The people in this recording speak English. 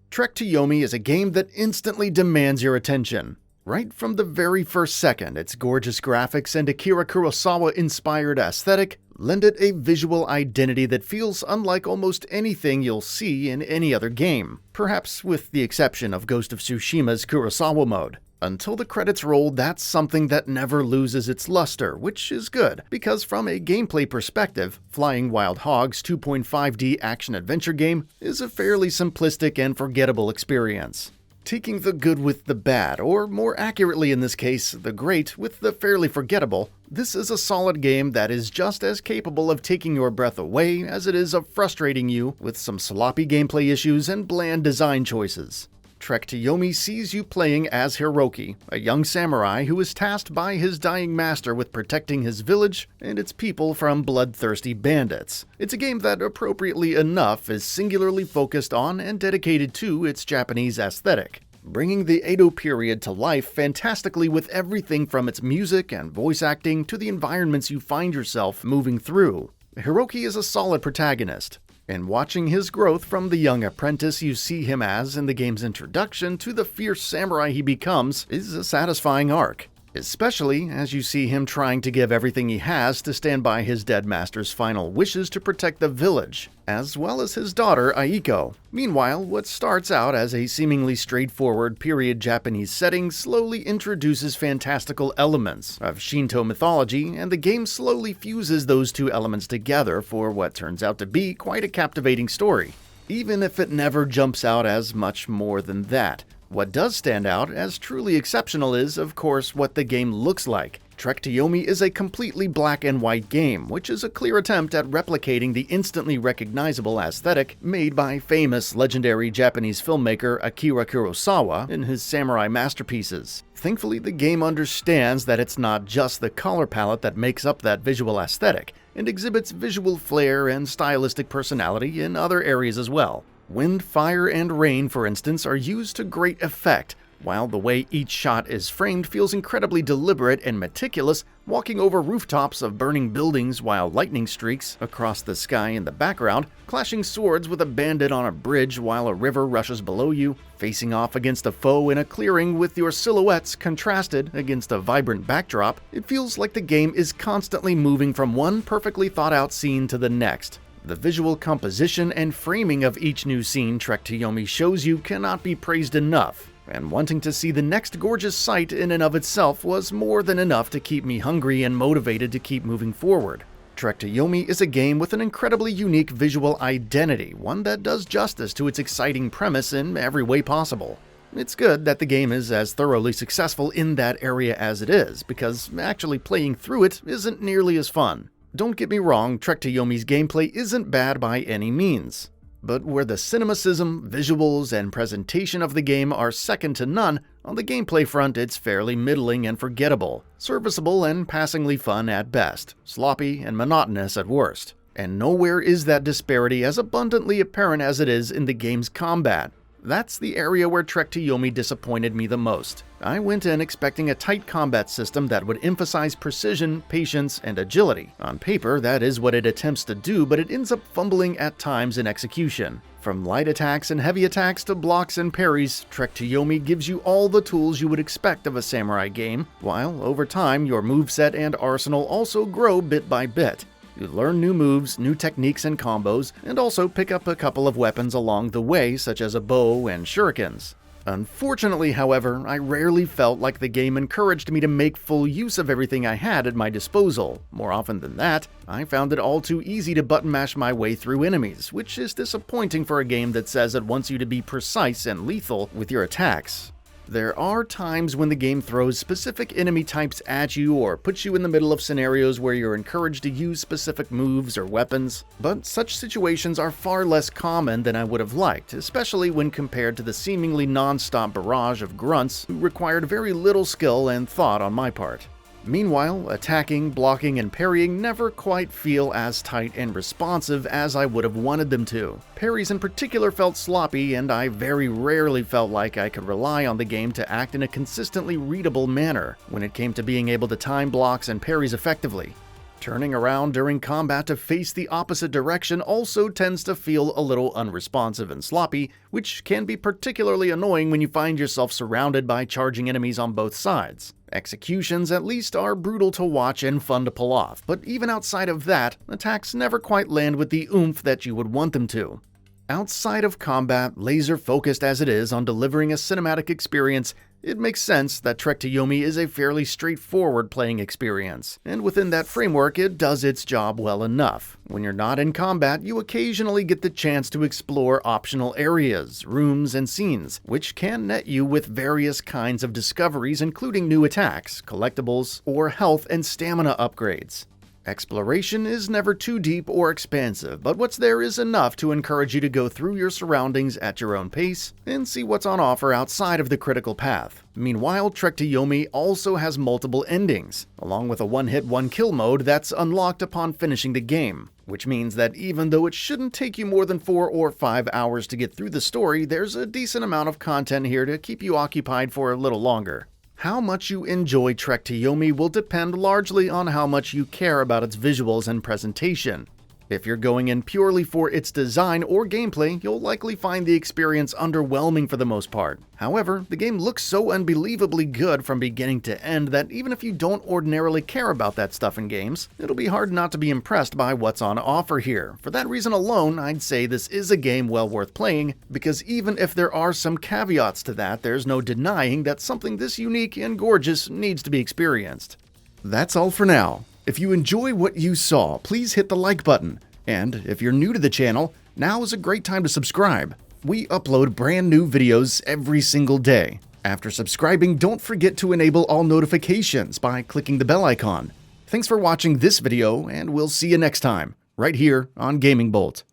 Trek to Yomi is a game that instantly demands your attention. Right from the very first second, its gorgeous graphics and Akira Kurosawa-inspired aesthetic lend it a visual identity that feels unlike almost anything you'll see in any other game, perhaps with the exception of Ghost of Tsushima's Kurosawa mode. Until the credits roll, that's something that never loses its luster, which is good, because from a gameplay perspective, Flying Wild Hog's 2.5D action-adventure game is a fairly simplistic and forgettable experience. Taking the good with the bad, or more accurately in this case, the great with the fairly forgettable, this is a solid game that is just as capable of taking your breath away as it is of frustrating you with some sloppy gameplay issues and bland design choices. Trek to Yomi sees you playing as Hiroki, a young samurai who is tasked by his dying master with protecting his village and its people from bloodthirsty bandits. It's a game that, appropriately enough, is singularly focused on and dedicated to its Japanese aesthetic, bringing the Edo period to life fantastically with everything from its music and voice acting to the environments you find yourself moving through. Hiroki is a solid protagonist, and watching his growth from the young apprentice you see him as in the game's introduction to the fierce samurai he becomes is a satisfying arc, especially as you see him trying to give everything he has to stand by his dead master's final wishes to protect the village, as well as his daughter Aiko. Meanwhile, what starts out as a seemingly straightforward period Japanese setting slowly introduces fantastical elements of Shinto mythology, and the game slowly fuses those two elements together for what turns out to be quite a captivating story, even if it never jumps out as much more than that. What does stand out as truly exceptional is, of course, what the game looks like. Trek to Yomi is a completely black and white game, which is a clear attempt at replicating the instantly recognizable aesthetic made by famous legendary Japanese filmmaker Akira Kurosawa in his samurai masterpieces. Thankfully, the game understands that it's not just the color palette that makes up that visual aesthetic, and exhibits visual flair and stylistic personality in other areas as well. Wind, fire, and rain, for instance, are used to great effect, while the way each shot is framed feels incredibly deliberate and meticulous, walking over rooftops of burning buildings while lightning streaks across the sky in the background, clashing swords with a bandit on a bridge while a river rushes below you, facing off against a foe in a clearing with your silhouettes contrasted against a vibrant backdrop. It feels like the game is constantly moving from one perfectly thought-out scene to the next. The visual composition and framing of each new scene Trek to Yomi shows you cannot be praised enough, and wanting to see the next gorgeous sight in and of itself was more than enough to keep me hungry and motivated to keep moving forward. Trek to Yomi is a game with an incredibly unique visual identity, one that does justice to its exciting premise in every way possible. It's good that the game is as thoroughly successful in that area as it is, because actually playing through it isn't nearly as fun. Don't get me wrong, Trek to Yomi's gameplay isn't bad by any means, but where the cinemacism, visuals, and presentation of the game are second to none, on the gameplay front it's fairly middling and forgettable, serviceable and passingly fun at best, sloppy and monotonous at worst. And nowhere is that disparity as abundantly apparent as it is in the game's combat. That's the area where Trek to Yomi disappointed me the most. I went in expecting a tight combat system that would emphasize precision, patience, and agility. On paper, that is what it attempts to do, but it ends up fumbling at times in execution. From light attacks and heavy attacks to blocks and parries, Trek to Yomi gives you all the tools you would expect of a samurai game, while over time your moveset and arsenal also grow bit by bit. You learn new moves, new techniques and combos, and also pick up a couple of weapons along the way, such as a bow and shurikens. Unfortunately, however, I rarely felt like the game encouraged me to make full use of everything I had at my disposal. More often than that, I found it all too easy to button mash my way through enemies, which is disappointing for a game that says it wants you to be precise and lethal with your attacks. There are times when the game throws specific enemy types at you or puts you in the middle of scenarios where you're encouraged to use specific moves or weapons, but such situations are far less common than I would have liked, especially when compared to the seemingly non-stop barrage of grunts who required very little skill and thought on my part. Meanwhile, attacking, blocking, and parrying never quite feel as tight and responsive as I would have wanted them to. Parries in particular felt sloppy, and I very rarely felt like I could rely on the game to act in a consistently readable manner when it came to being able to time blocks and parries effectively. Turning around during combat to face the opposite direction also tends to feel a little unresponsive and sloppy, which can be particularly annoying when you find yourself surrounded by charging enemies on both sides. Executions, at least, are brutal to watch and fun to pull off, but even outside of that, attacks never quite land with the oomph that you would want them to. Outside of combat, laser-focused as it is on delivering a cinematic experience, it makes sense that Trek to Yomi is a fairly straightforward playing experience, and within that framework it does its job well enough. When you're not in combat, you occasionally get the chance to explore optional areas, rooms, and scenes, which can net you with various kinds of discoveries including new attacks, collectibles, or health and stamina upgrades. Exploration is never too deep or expansive, but what's there is enough to encourage you to go through your surroundings at your own pace and see what's on offer outside of the critical path. Meanwhile, Trek to Yomi also has multiple endings, along with a one-hit, one-kill mode that's unlocked upon finishing the game, which means that even though it shouldn't take you more than 4 or 5 hours to get through the story, there's a decent amount of content here to keep you occupied for a little longer. How much you enjoy Trek to Yomi will depend largely on how much you care about its visuals and presentation. If you're going in purely for its design or gameplay, you'll likely find the experience underwhelming for the most part. However, the game looks so unbelievably good from beginning to end that even if you don't ordinarily care about that stuff in games, it'll be hard not to be impressed by what's on offer here. For that reason alone, I'd say this is a game well worth playing, because even if there are some caveats to that, there's no denying that something this unique and gorgeous needs to be experienced. That's all for now. If you enjoy what you saw, please hit the like button. And if you're new to the channel, now is a great time to subscribe. We upload brand new videos every single day. After subscribing, don't forget to enable all notifications by clicking the bell icon. Thanks for watching this video, and we'll see you next time, right here on GamingBolt.